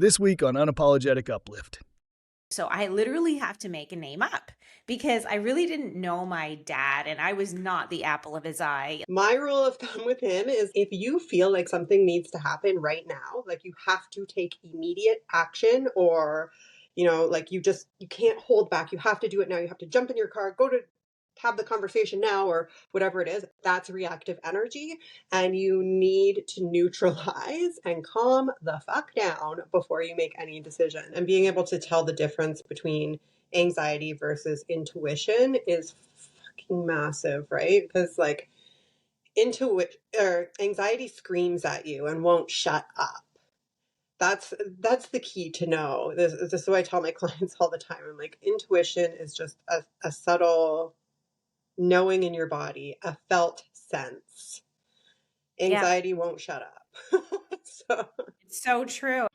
This week on Unapologetic Uplift. So I literally have to make a name up because I really didn't know my dad and I was not the apple of his eye. My rule of thumb with him is if you feel like something needs to happen right now, like you have to take immediate action or, like you can't hold back. You have to do it now. You have to jump in your car, go to have the conversation now or whatever it is. That's reactive energy. And you need to neutralize and calm the fuck down before you make any decision. And being able to tell the difference between anxiety versus intuition is fucking massive, right? Because like anxiety screams at you and won't shut up. That's the key to know. This is what I tell my clients all the time. I'm like, intuition is just a subtle knowing in your body, a felt sense. Anxiety won't shut up. So It's so true.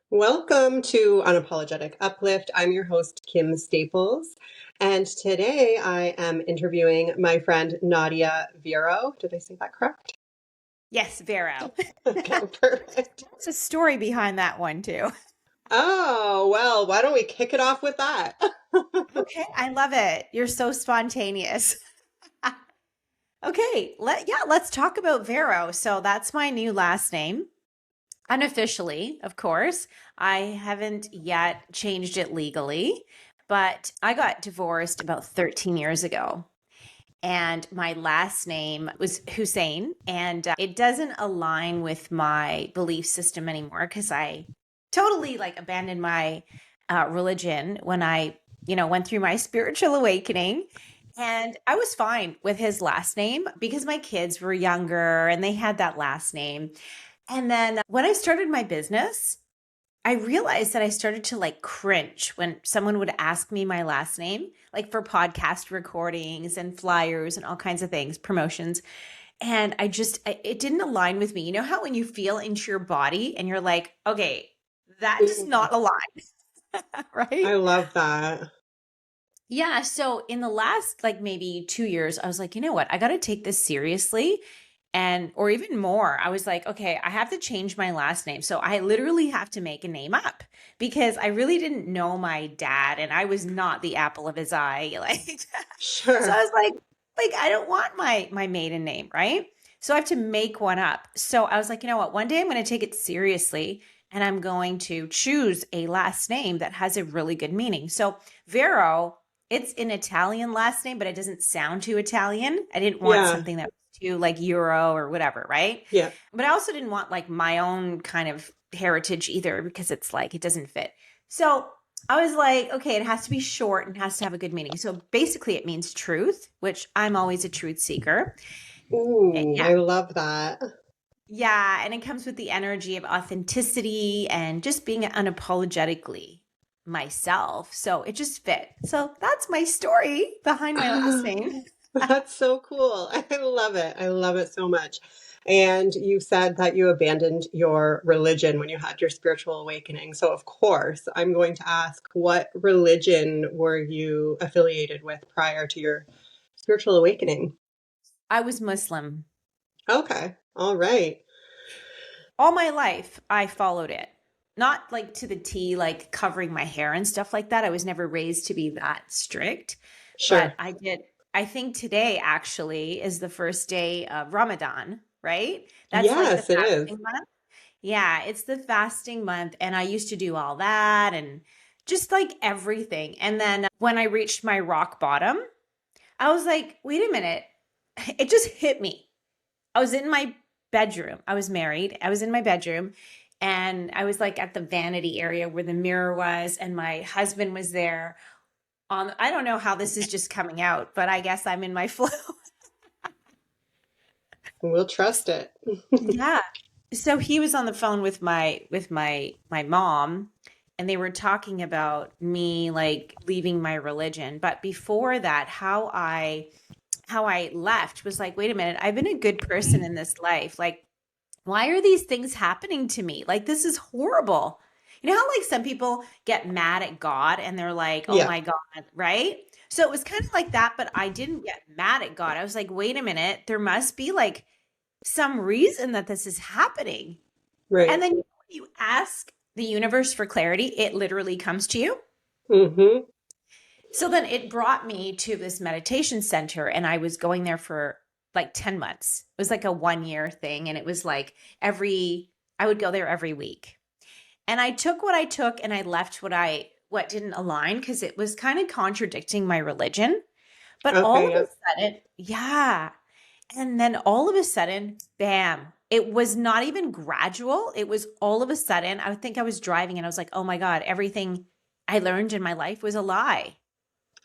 welcome to Unapologetic Uplift. I'm your host, Kim Staples. And today I am interviewing my friend, Nadia Vero. Did I say that correct? Yes, Vero. Okay, perfect. There's a story behind that one too. Oh, well, why don't we kick it off with that? Okay, I love it. You're so spontaneous. Okay, let's talk about Vero. So that's my new last name. Unofficially, of course. I haven't yet changed it legally, but I got divorced about 13 years ago. And my last name was Hussein, and it doesn't align with my belief system anymore because I totally abandoned my religion when I, went through my spiritual awakening. And I was fine with his last name because my kids were younger and they had that last name. And then when I started my business, I realized that I started to cringe when someone would ask me my last name, like for podcast recordings and flyers and all kinds of things, promotions. And it didn't align with me. You know how when you feel into your body and you're like, okay, that does not align, right? I love that. Yeah. So in the last maybe 2 years, I was like, you know what? I got to take this seriously. Or even more, I was like, okay, I have to change my last name. So I literally have to make a name up because I really didn't know my dad and I was not the apple of his eye. Sure. So I was like, I don't want my maiden name, right? So I have to make one up. So I was like, you know what? One day I'm going to take it seriously and I'm going to choose a last name that has a really good meaning. So Vero, it's an Italian last name, but it doesn't sound too Italian. I didn't want something that was too Euro or whatever, right? Yeah. But I also didn't want my own kind of heritage either because it's it doesn't fit. So I was like, okay, it has to be short and has to have a good meaning. So basically it means truth, which I'm always a truth seeker. Ooh, Yeah. I love that. Yeah. And it comes with the energy of authenticity and just being unapologetically myself. So it just fit. So that's my story behind my last name. That's so cool. I love it. I love it so much. And you said that you abandoned your religion when you had your spiritual awakening. So, of course, I'm going to ask, what religion were you affiliated with prior to your spiritual awakening? I was Muslim. Okay. All right. All my life, I followed it. Not to the T, covering my hair and stuff like that. I was never raised to be that strict. Sure. But I did. I think today actually is the first day of Ramadan, right? That's Yes, the it is. fasting month. Yeah, it's the fasting month. And I used to do all that and just everything. And then when I reached my rock bottom, I was like, wait a minute. It just hit me. I was in my bedroom. I was married. I was in my bedroom and I was at the vanity area where the mirror was and my husband was there. I don't know how this is just coming out, but I guess I'm in my flow. We'll trust it. Yeah. So he was on the phone with my mom and they were talking about me leaving my religion. But before that, how I left was wait a minute, I've been a good person in this life. Why are these things happening to me? This is horrible. You know how some people get mad at God and they're like, oh my God, right? So it was kind of like that, but I didn't get mad at God. I was like, wait a minute, there must be some reason that this is happening. Right. And then when you ask the universe for clarity, it literally comes to you. Mm-hmm. So then it brought me to this meditation center, and I was going there for like 10 months. It was like a 1 year thing. And it was like I would go there every week. And I took what I took and I left what didn't align, because it was kind of contradicting my religion. But all Okay, of yeah. a sudden, yeah. And then all of a sudden, bam, it was not even gradual. It was all of a sudden, I think I was driving and I was like, oh my God, everything I learned in my life was a lie.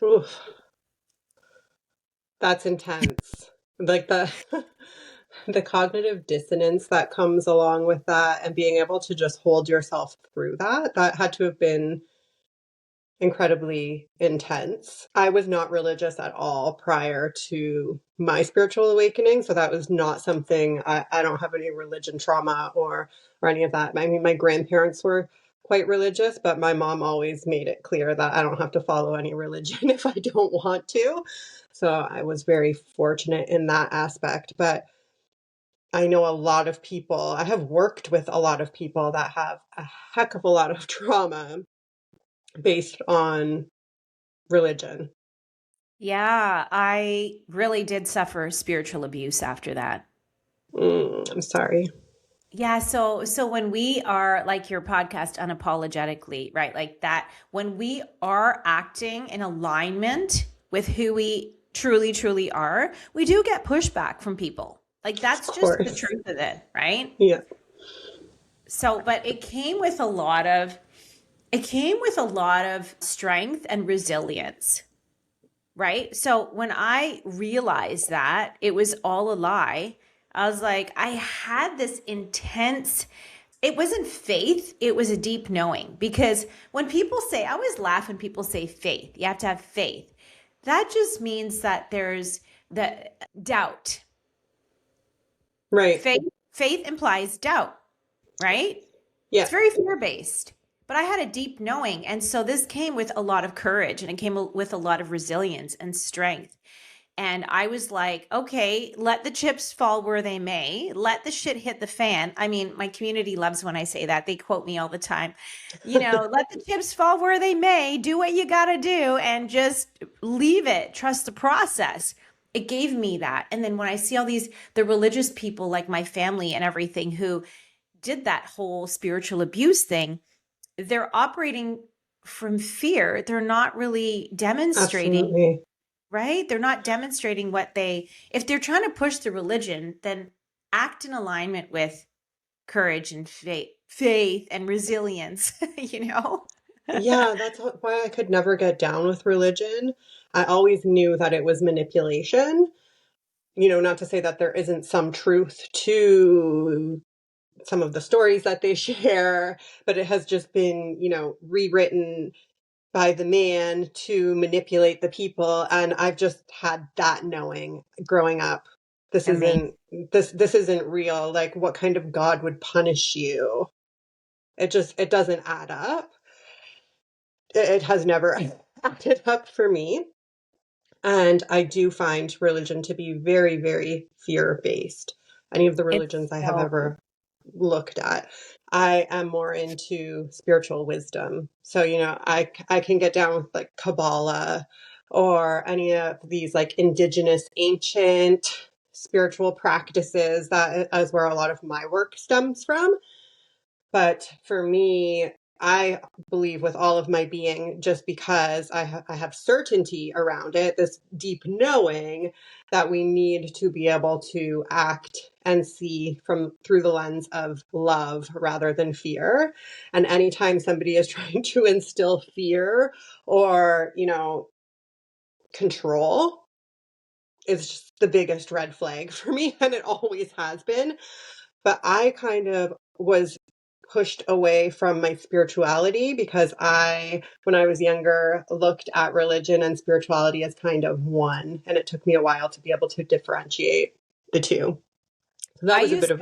Oof, that's intense. Like the the cognitive dissonance that comes along with that and being able to just hold yourself through that had to have been incredibly intense. I was not religious at all prior to my spiritual awakening, so that was not something I don't have any religion trauma or any of that. I mean, my grandparents were quite religious, but my mom always made it clear that I don't have to follow any religion if I don't want to. So I was very fortunate in that aspect. But I know a lot of people, I have worked with a lot of people that have a heck of a lot of trauma based on religion. Yeah, I really did suffer spiritual abuse after that. I'm sorry. Yeah, so when we are like your podcast unapologetically, right? Like that, when we are acting in alignment with who we truly are, we do get pushback from people. Like Of that's just the course. truth of it, right? Yeah. So, but it came with a lot of strength and resilience, right? So when I realized that it was all a lie, I was like, I had this intense, it wasn't faith, it was a deep knowing. Because when people say, I always laugh when people say faith, you have to have faith. That just means that there's the doubt. Right. Faith implies doubt, right? It's Yeah. very fear based. But I had a deep knowing. And so this came with a lot of courage, and it came with a lot of resilience and strength. And I was like, okay, let the chips fall where they may. Let the shit hit the fan. I mean, my community loves when I say that. They quote me all the time. Let the chips fall where they may. Do what you got to do and just leave it. Trust the process. It gave me that. And then when I see all the religious people like my family and everything who did that whole spiritual abuse thing, they're operating from fear. They're not really demonstrating, Absolutely. right? They're not demonstrating if they're trying to push the religion, then act in alignment with courage and faith and resilience, you know? Yeah, that's why I could never get down with religion. I always knew that it was manipulation. Not to say that there isn't some truth to some of the stories that they share, but it has just been, rewritten by the man to manipulate the people. And I've just had that knowing growing up. This Amazing. isn't this isn't real. Like, what kind of God would punish you? It doesn't add up. It has never added up for me. And I do find religion to be very, very fear based. Any of the It's religions I have so, ever looked at. I am more into spiritual wisdom. So, I can get down with like Kabbalah or any of these like indigenous ancient spiritual practices. That is where a lot of my work stems from. But for me, I believe with all of my being, just because I have certainty around it, this deep knowing that we need to be able to act and see through the lens of love rather than fear. And anytime somebody is trying to instill fear or, control, it's just the biggest red flag for me, and it always has been. But I kind of was pushed away from my spirituality because when I was younger, looked at religion and spirituality as kind of one. And it took me a while to be able to differentiate the two. So that I was a bit used of,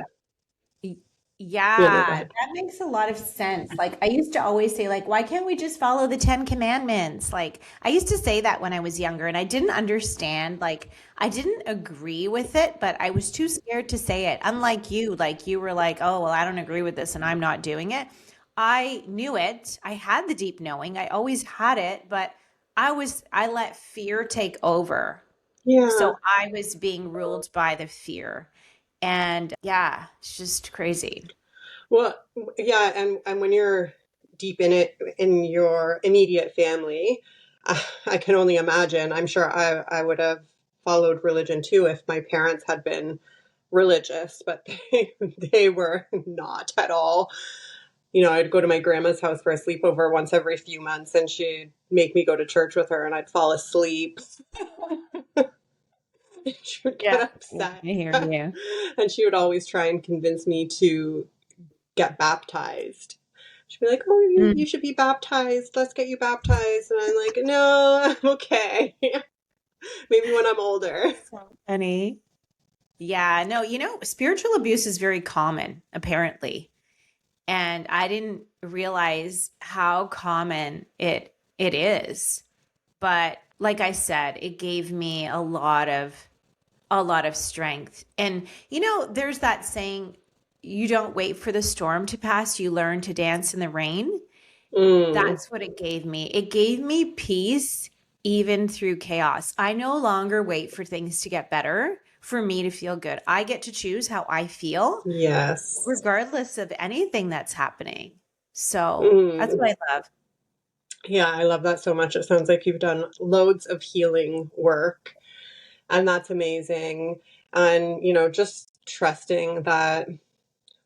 Yeah, no, go Yeah, ahead. that makes a lot of sense. Like I used to always say like why can't we just follow the 10 commandments? Like I used to say that when I was younger and I didn't understand like I didn't agree with it, but I was too scared to say it. Unlike you, like you were like, "Oh, well, I don't agree with this and I'm not doing it." I knew it. I had the deep knowing. I always had it, but I let fear take over. Yeah. So I was being ruled by the fear. And yeah, it's just crazy. Well, yeah, and when you're deep in it in your immediate family, I can only imagine. I'm sure I would have followed religion too if my parents had been religious, but they were not at all. You know, I'd go to my grandma's house for a sleepover once every few months, and she'd make me go to church with her, and I'd fall asleep. She would get Yeah. Yeah, upset. I hear you. And she would always try and convince me to get baptized. She'd be like, "Oh, you Mm. should be baptized. Let's get you baptized." And I'm like, "No, I'm okay. Maybe when I'm older." So funny. Yeah, no, spiritual abuse is very common, apparently. And I didn't realize how common it is. But like I said, it gave me a lot of strength. And there's that saying, you don't wait for the storm to pass, you learn to dance in the rain. Mm, That's what it gave me. It gave me peace even through chaos. I no longer wait for things to get better for me to feel good. I get to choose how I feel yes. regardless of anything that's happening. So that's Mm. what I love. Yeah, I love that so much. It sounds like you've done loads of healing work, and that's amazing. And, just trusting that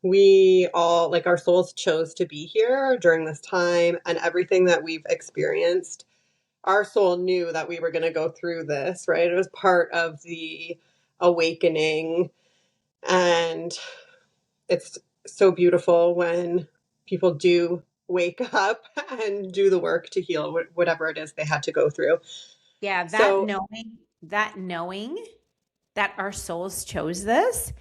we all, like our souls chose to be here during this time and everything that we've experienced. Our soul knew that we were going to go through this, right? It was part of the awakening. And it's so beautiful when people do wake up and do the work to heal whatever it is they had to go through. Yeah, So, that knowing that our souls chose this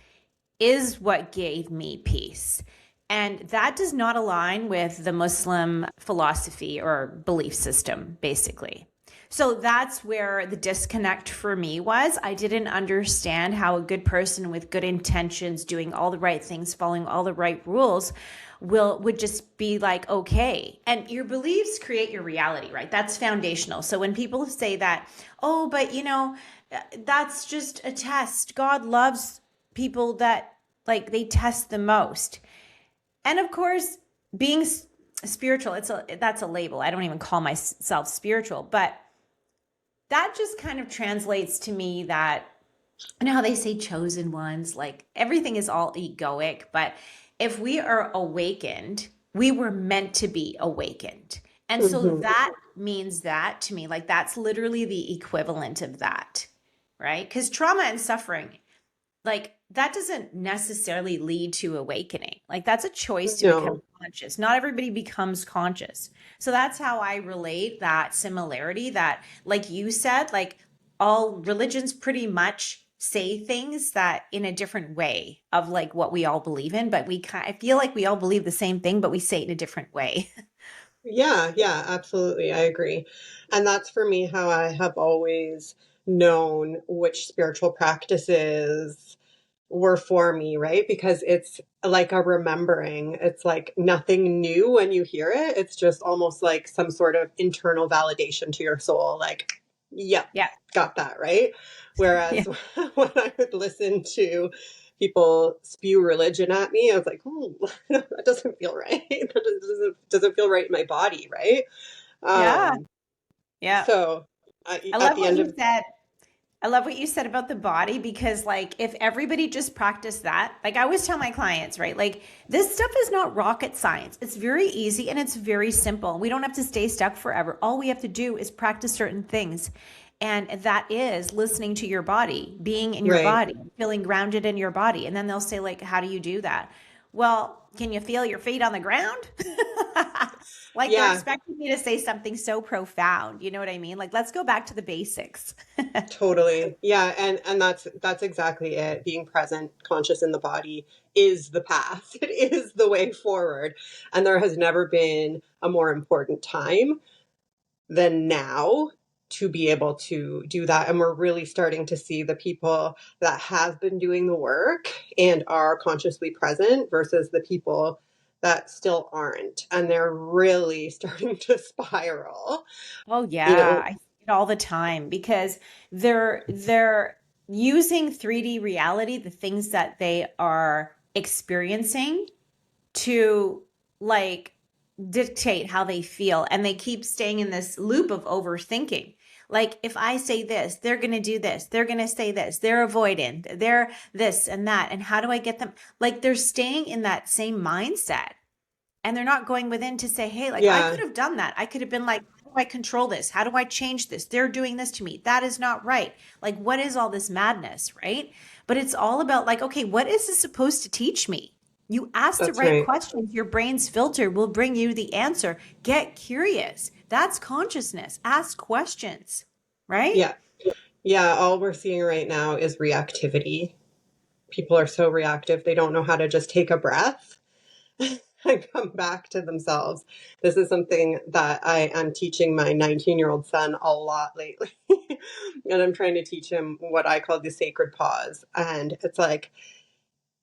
is what gave me peace. And that does not align with the Muslim philosophy or belief system, basically. So that's where the disconnect for me was. I didn't understand how a good person with good intentions, doing all the right things, following all the right rules, would just be like okay. And your beliefs create your reality, right? That's foundational. So when people say that, oh, but that's just a test. God loves people that like they test the most. And of course, being spiritual, that's a label. I don't even call myself spiritual, but that just kind of translates to me that how they say chosen ones, like everything is all egoic, but if we are awakened, we were meant to be awakened. And so mhm. that means that to me, like that's literally the equivalent of that, right? Because trauma and suffering, like that doesn't necessarily lead to awakening. Like that's a choice to become No, conscious. Not everybody becomes conscious. So that's how I relate that similarity that, like you said, like all religions pretty much say things that in a different way of like what we all believe in, but I feel like we all believe the same thing, but we say it in a different way. yeah, yeah, absolutely. I agree. And that's for me how I have always known which spiritual practices were for me, right? Because it's like a remembering. It's like nothing new when you hear it. It's just almost like some sort of internal validation to your soul. Like, yep, Yeah. got that, right? Yeah. Whereas when I would listen to people spew religion at me, I was like, oh, that doesn't feel right. That doesn't feel right in my body, right? Yeah. Um, Yeah. so I at love the what end you of, said. I love what you said about the body because, like, if everybody just practiced that, like, I always tell my clients, right? Like, this stuff is not rocket science. It's very easy and it's very simple. We don't have to stay stuck forever. All we have to do is practice certain things. And that is listening to your body, being in your right. body, feeling grounded in your body. And then they'll say, like, how do you do that? well, can you feel your feet on the ground? Like they're Yeah, expecting me to say something so profound. You know what I mean? Like, let's go back to the basics. totally. Yeah, and that's exactly it. Being present, conscious in the body is the path. It is the way forward. And there has never been a more important time than now to be able to do that. And we're really starting to see the people that have been doing the work and are consciously present versus the people that still aren't. And they're really starting to spiral. Oh You yeah, know, I see it all the time because they're using 3D reality, the things that they are experiencing to like dictate how they feel, and they keep staying in this loop of overthinking. Like if I say this, they're going to do this, they're going to say this, they're avoidant, they're this and that, and how do I get them, like they're staying in that same mindset, and they're not going within to say, hey, like I yeah, could have done that. I could have been like, how do I control this? How do I change this? They're doing this to me. That is not right. Like, what is all this madness, right? But it's all about like, okay, what is this supposed to teach me? You ask the that's right right. questions, your brain's filter will bring you the answer. Get curious. That's consciousness. Ask questions, right? Yeah. Yeah, all we're seeing right now is reactivity. People are so reactive, they don't know how to just take a breath and come back to themselves. This is something that I am teaching my 19-year-old son a lot lately. And I'm trying to teach him what I call the sacred pause. And it's like,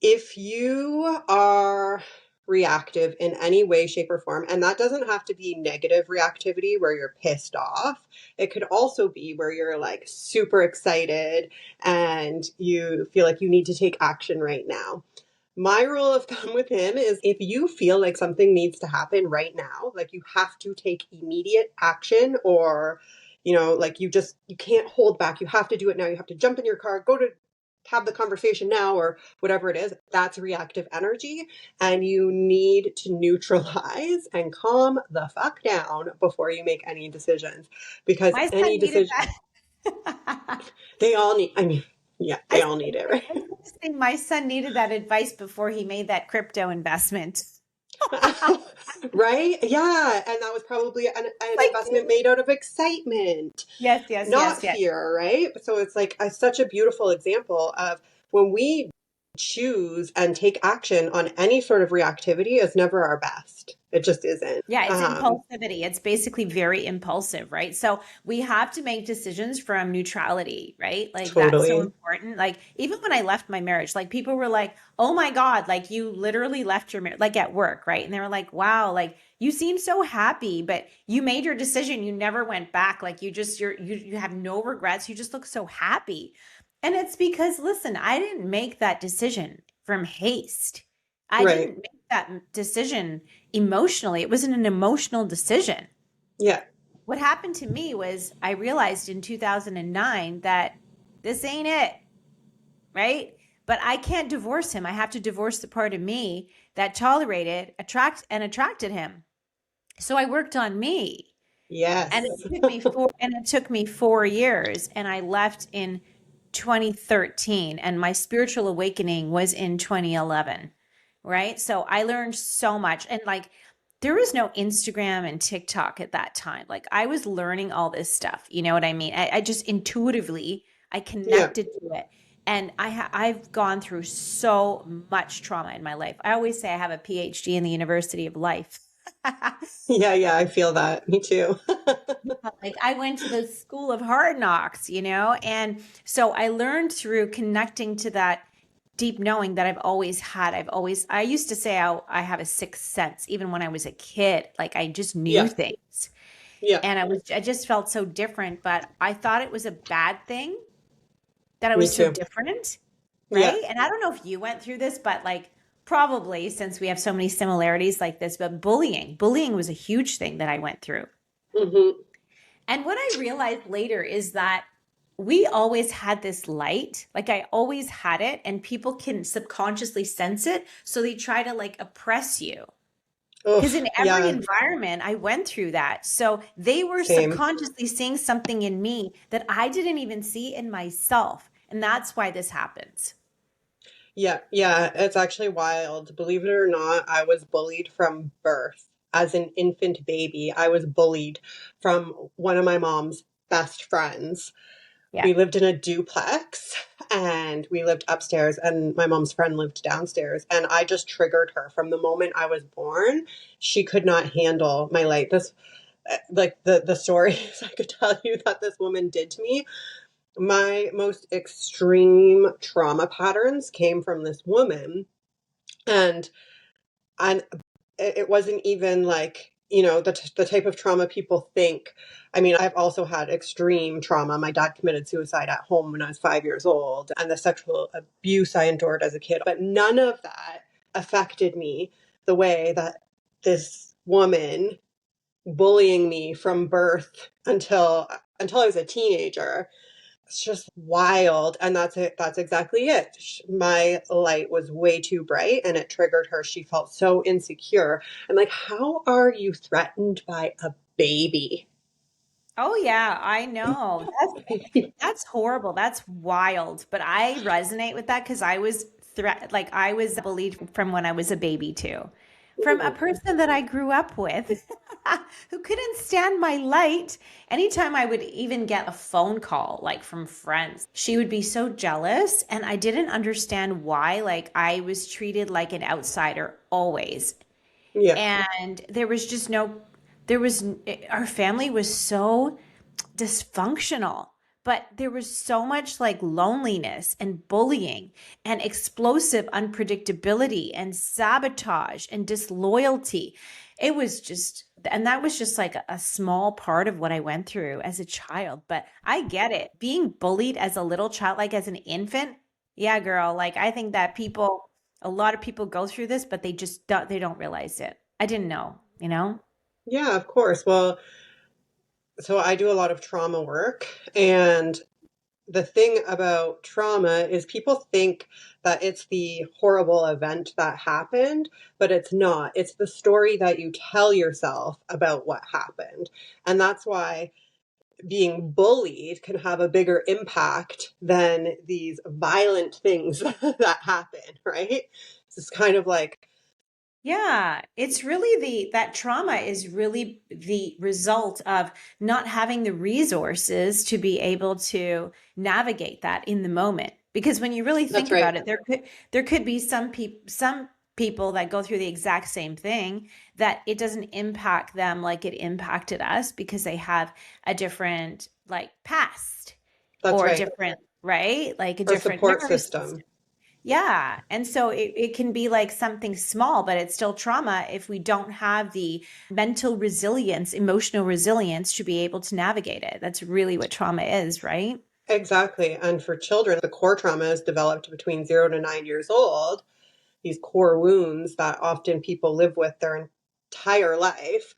if you are reactive in any way, shape, or form, and that doesn't have to be negative reactivity where you're pissed off, it could also be where you're like super excited and you feel like you need to take action right now. My rule of thumb with him is if you feel like something needs to happen right now, like you have to take immediate action or, like you can't hold back. You have to do it now. You have to jump in your car, go to have the conversation now or whatever it is. That's reactive energy. And you need to neutralize and calm the fuck down before you make any decisions because My any son needed decision, that. they all need, I mean, yeah, I they was all need it, right? gonna say my son needed that advice before he made that crypto investment. Right? Yeah. And that was probably an Like, investment made out of excitement, yes, yes, not yes, yes. fear, right? So it's like such a beautiful example of when we choose and take action on any sort of reactivity is never our best. It just isn't. Yeah, it's impulsivity. It's basically very impulsive, right? So we have to make decisions from neutrality, right? Like that's so Totally. important. Like even when I left my marriage, like people were like, "Oh my God, like you literally left your marriage," like at work, right? And they were like, "Wow, like you seem so happy, but you made your decision. You never went back. Like you have no regrets. You just look so happy." And it's because, listen, I didn't make that decision from haste. I Right. didn't make that decision emotionally. It wasn't an emotional decision. Yeah. What happened to me was I realized in 2009 that this ain't it, right? But I can't divorce him. I have to divorce the part of me that tolerated, attracted him. So I worked on me. And Yes. it took me 4 years, and I left in 2013, and my spiritual awakening was in 2011, right? So I learned so much, and like there was no Instagram and TikTok at that time. Like I was learning all this stuff, you know what I mean? I just intuitively I Yeah. connected to it. And I've gone through so much trauma in my life. I always say I have a PhD in the University of Life. Yeah. Yeah. I feel that. Me too. Like I went to the school of hard knocks, you know? And so I learned through connecting to that deep knowing that I've always had. I used to say I have a sixth sense, even when I was a kid. Like I just knew Yeah. things. Yeah. And I just felt so different, but I thought it was a bad thing that I Me was so too. different. Yeah. Right. And I don't know if you went through this, but like probably since we have so many similarities like this, but bullying was a huge thing that I went through. Hmm. And what I realized later is that we always had this light, like I always had it, and people can subconsciously sense it. So they try to like oppress you. Oh, Because in every yeah. environment, I went through that. So they were Same. subconsciously seeing something in me that I didn't even see in myself. And that's why this happens. Yeah, yeah, it's actually wild. Believe it or not, I was bullied from birth. As an infant baby, I was bullied from one of my mom's best friends. Yeah. We lived in a duplex and we lived upstairs, and my mom's friend lived downstairs. And I just triggered her from the moment I was born. She could not handle my light. This, like the stories I could tell you that this woman did to me. My most extreme trauma patterns came from this woman, and and it wasn't even like, the type of trauma people think. I mean, I've also had extreme trauma. My dad committed suicide at home when I was 5 years old, and the sexual abuse I endured as a kid. But none of that affected me the way that this woman bullying me from birth until I was a teenager. It's just wild. And that's it. That's exactly it. My light was way too bright and it triggered her. She felt so insecure. I'm like, how are you threatened by a baby? Oh yeah, I know. That's horrible. That's wild. But I resonate with that because I was bullied from when I was a baby too. From a person that I grew up with who couldn't stand my light. Anytime I would even get a phone call like from friends, she would be so jealous and I didn't understand why. Like I was treated like an outsider always. Yeah. And there was just no there was our family was so dysfunctional, but there was so much like loneliness and bullying and explosive unpredictability and sabotage and disloyalty. It was just, and that was just like a small part of what I went through as a child. But I get it. Being bullied as a little child, like as an infant, yeah, girl. Like I think that a lot of people go through this, but they don't realize it. I didn't know, you know? Yeah, of course. Well, so I do a lot of trauma work, and the thing about trauma is people think that it's the horrible event that happened, but it's not. It's the story that you tell yourself about what happened. And that's why being bullied can have a bigger impact than these violent things that happen, right? It's kind of like, Yeah, it's really that trauma is really the result of not having the resources to be able to navigate that in the moment. Because when you really that's think right. about it, there could be some people that go through the exact same thing that it doesn't impact them like it impacted us because they have a different like past That's or a right. different, right? Like a Or different support nervous system. system. Yeah. And so it can be like something small, but it's still trauma if we don't have the mental resilience, emotional resilience to be able to navigate it. That's really what trauma is, right? Exactly. And for children, the core trauma is developed between 0 to 9 years old. These core wounds that often people live with their entire life.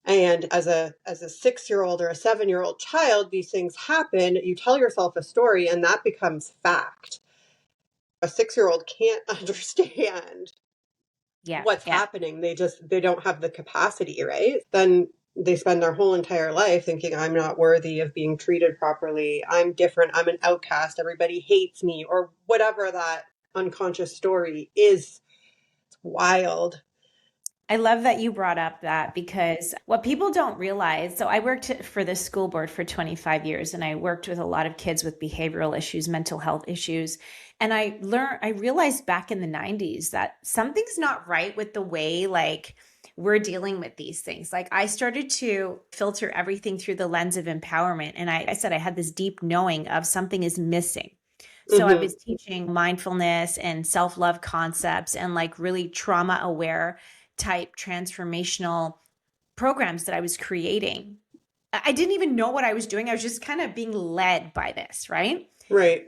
And as a 6 year old or a 7 year old child, these things happen. You tell yourself a story and that becomes fact. A 6 year old can't understand Yeah. what's Yeah. happening. They don't have the capacity, right? Then they spend their whole entire life thinking, I'm not worthy of being treated properly. I'm different. I'm an outcast. Everybody hates me, or whatever that unconscious story is. It's wild. I love that you brought up that because what people don't realize, so I worked for the school board for 25 years and I worked with a lot of kids with behavioral issues, mental health issues. And I realized back in the 90s that something's not right with the way like we're dealing with these things. Like I started to filter everything through the lens of empowerment. And I said I had this deep knowing of something is missing. So I Hmm. was teaching mindfulness and self-love concepts and like really trauma aware type transformational programs that I was creating. I didn't even know what I was doing. I was just kind of being led by this, right? Right.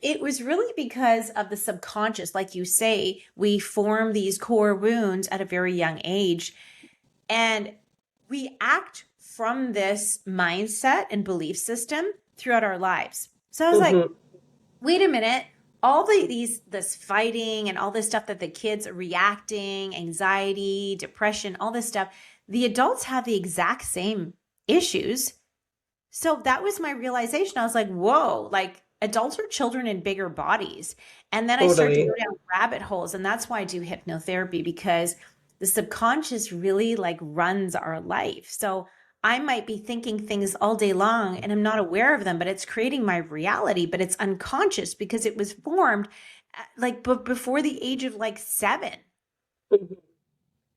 It was really because of the subconscious. Like you say, we form these core wounds at a very young age and we act from this mindset and belief system throughout our lives. So I was like, Hmm. wait a minute, this fighting and all this stuff that the kids are reacting, anxiety, depression, all this stuff, the adults have the exact same issues. So that was my realization. I was like, whoa, like adults are children in bigger bodies. And then I start to go Totally. down rabbit holes. And that's why I do hypnotherapy, because the subconscious really like runs our life. So I might be thinking things all day long and I'm not aware of them, but it's creating my reality, but it's unconscious because it was formed like before the age of like 7. Mhm.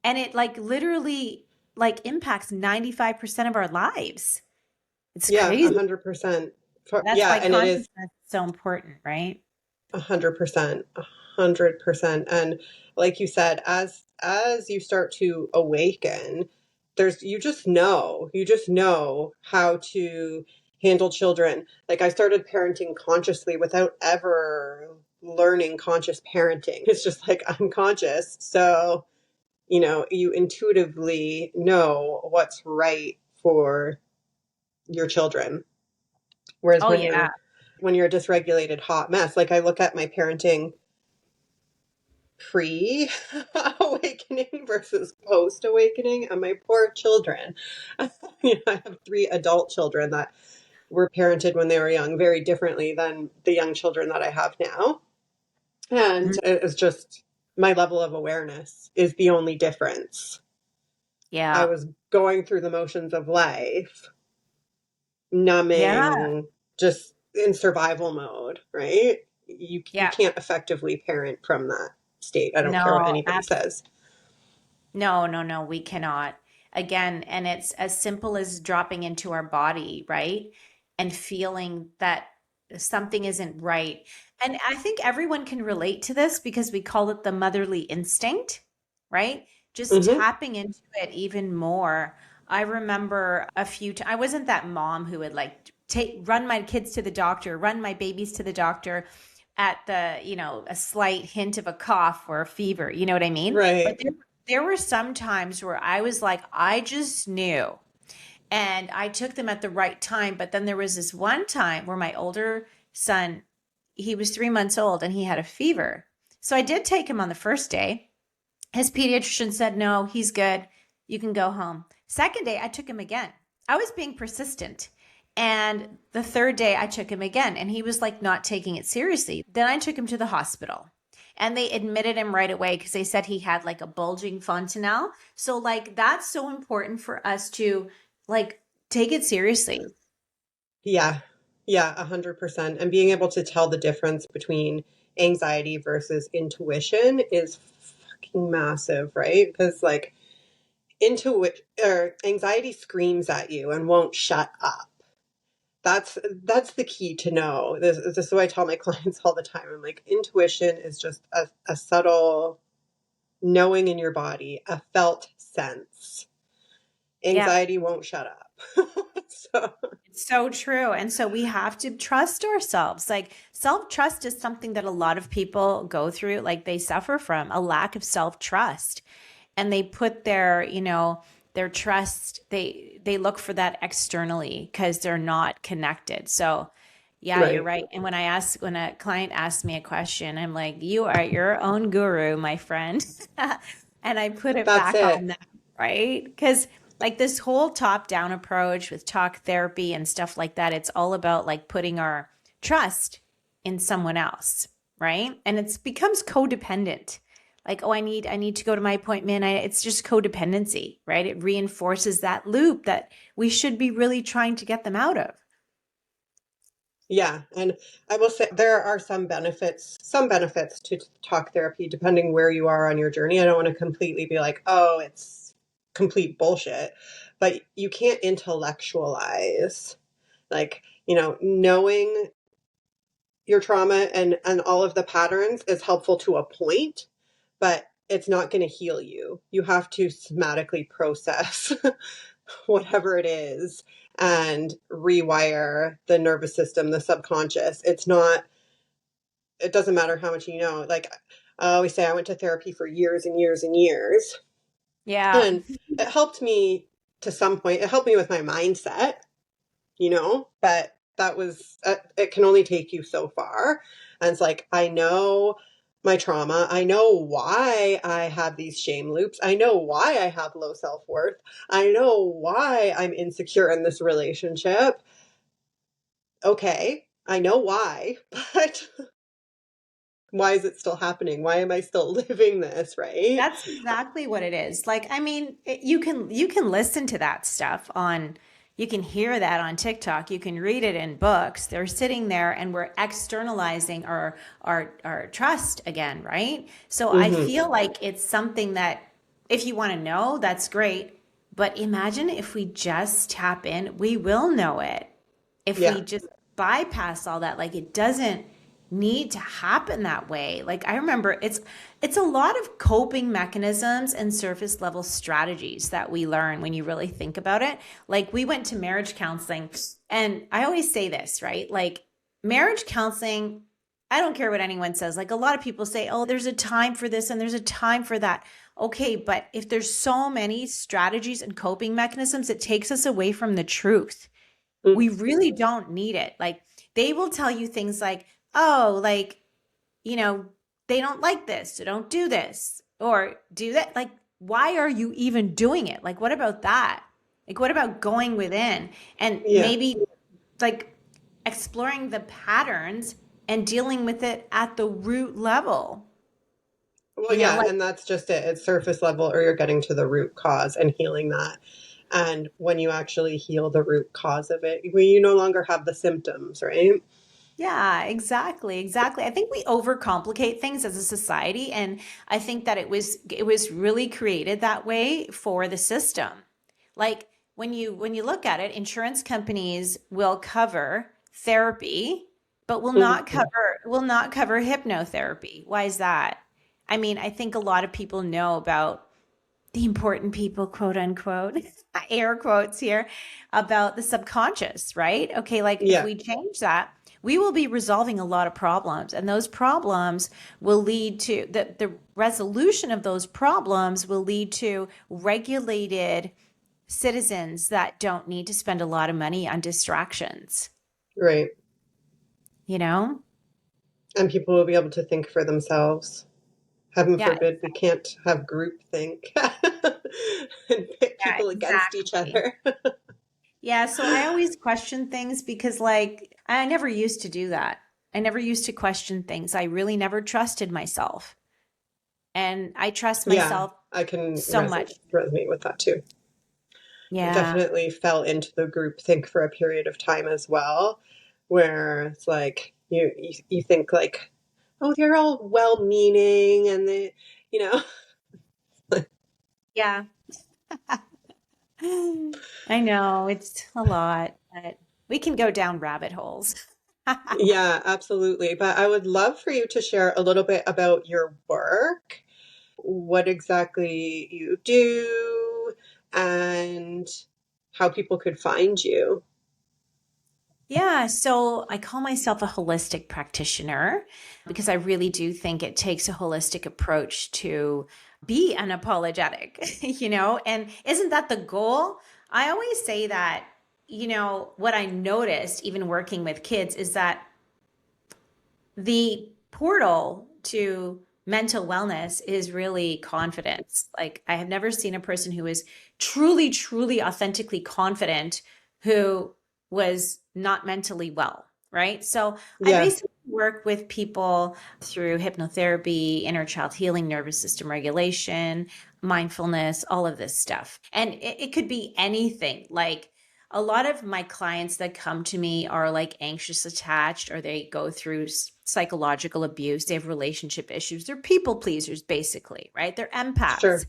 And it like literally like impacts 95% of our lives. It's Yeah, crazy. 100%. That's Yeah, why and it is consciousness is so important, right? 100%, 100%. And like you said, as you start to awaken, you just know how to handle children. Like I started parenting consciously without ever learning conscious parenting. It's just like I'm conscious. So, you intuitively know what's right for your children. Whereas Oh yeah. when you're a dysregulated hot mess, like I look at my parenting pre awakening versus post awakening and my poor children. I have 3 adult children that were parented when they were young very differently than the young children that I have now. And Mhm. it's just my level of awareness is the only difference. I Yeah. was going through the motions of life, Yeah. numbing, just in survival mode, right? You Yeah. can't effectively parent from that state. I don't care what No, anybody says. no, no, no, we cannot. Again, and it's as simple as dropping into our body, right? And feeling that something isn't right. And I think everyone can relate to this because we call it the motherly instinct, right? Just Hmm. tapping into it even more. I remember a few times, I wasn't that mom who would like run my kids to the doctor, run my babies to the doctor at a slight hint of a cough or a fever. You know what I mean? But Right. there were some times where I was like, I just knew. And I took them at the right time. But then there was this one time where my older son, he was 3 months old and he had a fever. So I did take him on the first day. His pediatrician said, no, he's good. You can go home. Second day, I took him again. I was being persistent. And the third day, I took him again, and he was like not taking it seriously. Then I took him to the hospital, and they admitted him right away because they said he had like a bulging fontanelle. So, like, that's so important for us to like take it seriously. Yeah. Yeah, 100%. And being able to tell the difference between anxiety versus intuition is fucking massive, right? Because like intuition or anxiety screams at you and won't shut up. That's the key to know. This is what I tell my clients all the time. I'm like, intuition is just a subtle knowing in your body, a felt sense. Yeah. Anxiety won't shut up. So, It's so true. And so we have to trust ourselves. Like self trust is something that a lot of people go through, like they suffer from a lack of self trust. And they put their trust, they look for that externally because they're not connected. So yeah, you're right. right. And when a client asks me a question, I'm like, you are your own guru, my friend. And I put it That's back on it. them, right? Because like this whole top down approach with talk therapy and stuff like that, it's all about like putting our trust in someone else, right? And it's becomes codependent. Like, oh, I need to go to my appointment. It's just codependency, right? It reinforces that loop that we should be really trying to get them out of. Yeah, and I will say there are some benefits to talk therapy depending where you are on your journey. I don't want to completely be like, "Oh, it's complete bullshit." But you can't intellectualize like, knowing your trauma and all of the patterns is helpful to a point, but it's not going to heal you. You have to somatically process whatever it is and rewire the nervous system, the subconscious. It doesn't matter how much you know. Like I always say, I went to therapy for years and years and years. Yeah. And it helped me to some point. It helped me with my mindset, but it can only take you so far. And it's like, I know my trauma. I know why I have these shame loops. I know why I have low self-worth. I know why I'm insecure in this relationship. Okay, I know why, but why is it still happening? Why am I still living this, right? That's exactly what it is. Like, I mean, you can listen to that stuff on, you can hear that on TikTok, you can read it in books. They're sitting there and we're externalizing our trust again, right? So I Mm-hmm. feel like it's something that if you want to know, that's great. But imagine if we just tap in, we will know it. If Yeah. we just bypass all that, like it doesn't need to happen that way. Like I remember it's a lot of coping mechanisms and surface level strategies that we learn when you really think about it. Like we went to marriage counseling, and I always say this, right? Like marriage counseling, I don't care what anyone says. Like a lot of people say, "Oh, there's a time for this and there's a time for that." Okay, but if there's so many strategies and coping mechanisms, it takes us away from the truth. Mm. We really don't need it. Like they will tell you things like, oh, like, you know, they don't like this, so don't do this or do that. Like, why are you even doing it? Like, what about that? Like, what about going within and Yeah. maybe like exploring the patterns and dealing with it at the root level? Well, You know, yeah, like, and that's just it. It's surface level, or you're getting to the root cause and healing that. And when you actually heal the root cause of it, when you no longer have the symptoms, right? yeah, exactly, exactly. I think we overcomplicate things as a society, and I think that it was really created that way for the system. Like when you look at it, insurance companies will cover therapy, but Mhm. will not cover hypnotherapy. Why is that? I mean, I think a lot of people know about the important people, quote unquote, air quotes here, about the subconscious, right? Okay, like if Yeah, we change that, we will be resolving a lot of problems. And those problems will lead to the resolution of those problems will lead to regulated citizens that don't need to spend a lot of money on distractions, right. you know? And people will be able to think for themselves. Heaven Yeah, forbid we can't have group think and pit yeah, people against each exactly. other. Yeah, so I always question things because, like, I never used to do that. I never used to question things. I really never trusted myself. And I trust Yeah, myself I can so much. resonate with that too. I Yeah. definitely fell into the group think for a period of time as well, where it's like you think like, oh, they're all well-meaning and they, you know, Yeah. I know it's a lot, but we can go down rabbit holes. yeah, absolutely. But I would love for you to share a little bit about your work, what exactly you do, and how people could find you. Yeah, so I call myself a holistic practitioner because I really do think it takes a holistic approach to be unapologetic, And isn't that the goal? I always say that, what I noticed even working with kids is that the portal to mental wellness is really confidence. Like, I have never seen a person who is truly, truly, authentically confident who was not mentally well, right? So, I Yeah, basically work with people through hypnotherapy, inner child healing, nervous system regulation, mindfulness, all of this stuff. And it could be anything like, a lot of my clients that come to me are like anxious attached, or they go through psychological abuse, they have relationship issues, they're people pleasers basically, right? They're empaths. sure.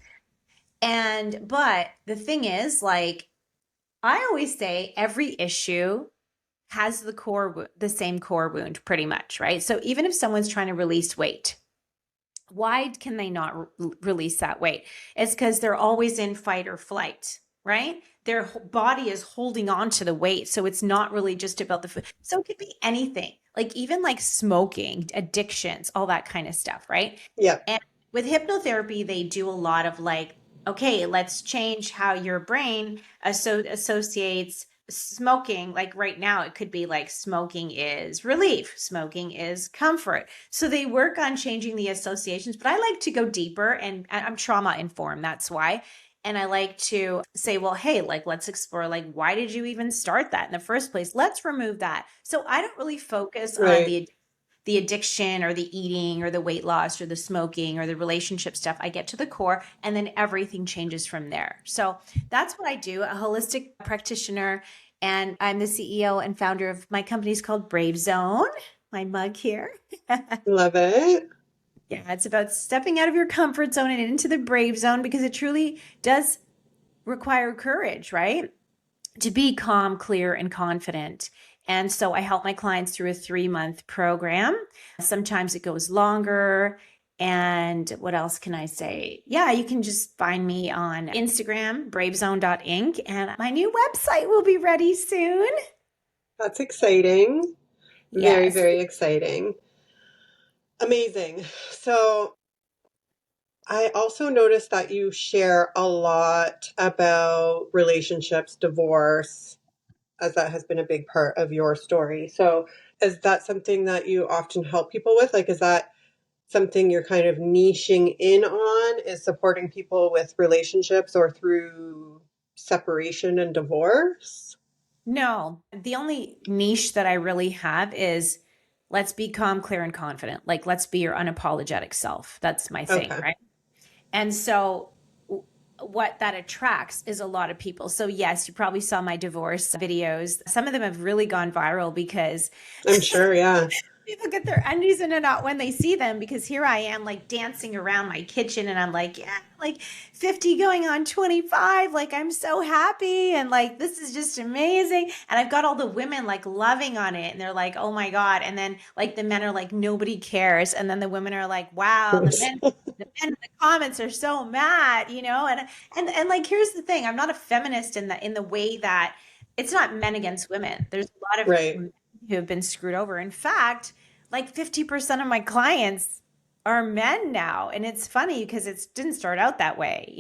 But the thing is, like, I always say every issue has the same core wound pretty much, right? So even if someone's trying to release weight, why can they not release that weight? It's because they're always in fight or flight, right? Their body is holding on to the weight. So it's not really just about the food. So it could be anything, like even like smoking, addictions, all that kind of stuff, right? Yeah, And with hypnotherapy, they do a lot of like, okay, let's change how your brain associates smoking. Like right now, it could be like smoking is relief, smoking is comfort. So they work on changing the associations, but I like to go deeper, and I'm trauma informed. That's why. And I like to say, well, hey, like, let's explore, like, why did you even start that in the first place? Let's remove that. So I don't really focus on Right. the addiction or the eating or the weight loss or the smoking or the relationship stuff. I get to the core and then everything changes from there. So that's what I do, a holistic practitioner. And I'm the CEO and founder of my company's called Brave Zone, my mug here. Love it. Yeah, it's about stepping out of your comfort zone and into the brave zone because it truly does require courage, right? To be calm, clear, and confident. And so I help my clients through a 3-month program. Sometimes it goes longer. And what else can I say? Yeah, you can just find me on Instagram, bravezone.inc. And my new website will be ready soon. That's exciting. Very, Yes. very exciting. Amazing. So I also noticed that you share a lot about relationships, divorce, as that has been a big part of your story. So is that something that you often help people with? Like, is that something you're kind of niching in on, is supporting people with relationships or through separation and divorce? No, the only niche that I really have is let's be calm, clear, and confident. Like, let's be your unapologetic self. That's my thing, Okay. right? And so what that attracts is a lot of people. So yes, you probably saw my divorce videos. Some of them have really gone viral because I'm sure, yeah. people get their undies in a knot when they see them because here I am like dancing around my kitchen and I'm like, yeah, like 50 going on 25. Like I'm so happy and like this is just amazing. And I've got all the women like loving on it and they're like, oh my God. And then like the men are like, nobody cares. And then the women are like, wow, the men in the comments are so mad, and like here's the thing, I'm not a feminist in the way that it's not men against women. There's a lot of Right. men who have been screwed over. In fact, like 50% of my clients are men now. And it's funny because it didn't start out that way.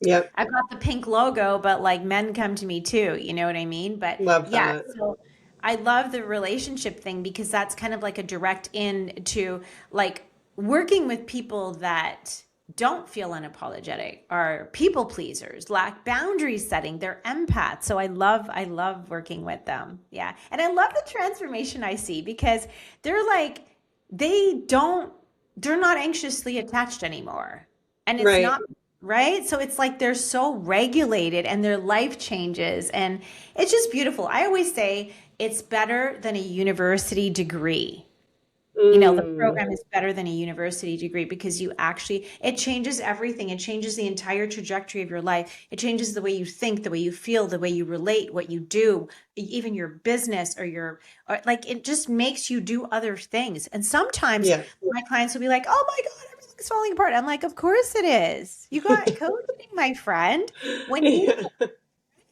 Yep. I've got the pink logo, but like men come to me too, you know what I mean? But Love yeah, that. so I love the relationship thing because that's kind of like a direct in to like working with people that don't feel unapologetic, are people pleasers, lack boundary setting, they're empaths. So I love working with them. Yeah. And I love the transformation I see because they're like they don't they're not anxiously attached anymore. And it's Right. not right. So it's like they're so regulated and their life changes and it's just beautiful. I always say it's better than a university degree. The Mm. program is better than a university degree because it changes everything. It changes the entire trajectory of your life. It changes the way you think, the way you feel, the way you relate, what you do, even your business or like it just makes you do other things. And sometimes Yeah. my clients will be like, oh my God, everything's falling apart. I'm like, of course it is. You got coaching, my friend. When you Yeah.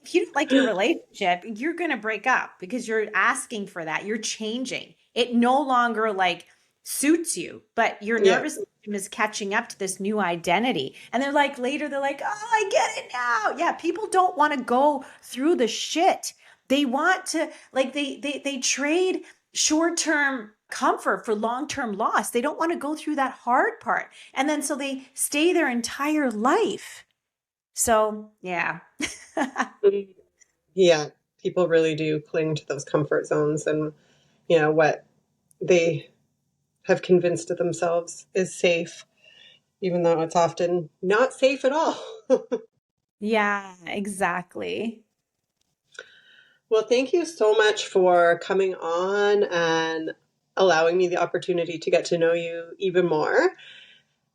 if you don't like your relationship, you're going to break up because you're asking for that. You're changing. It no longer like suits you, but your Yeah. nervous system is catching up to this new identity. And they're like, later, they're like, oh, I get it now. Yeah. People don't want to go through the shit. They want to, like, they trade short term comfort for long term loss. They don't want to go through that hard part. And then so they stay their entire life. So, yeah. Mm. Yeah. People really do cling to those comfort zones and, what they have convinced themselves is safe, even though it's often not safe at all. Yeah, exactly. Well, thank you so much for coming on and allowing me the opportunity to get to know you even more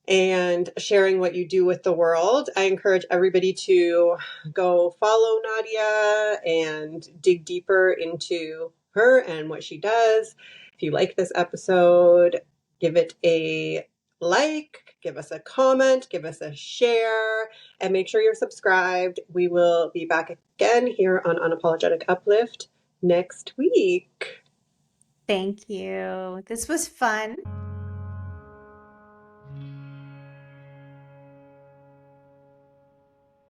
and sharing what you do with the world. I encourage everybody to go follow Nadia and dig deeper into her and what she does. If you like this episode, give it a like, give us a comment, give us a share, and make sure you're subscribed. We will be back again here on Unapologetic Uplift next week. Thank you. This was fun.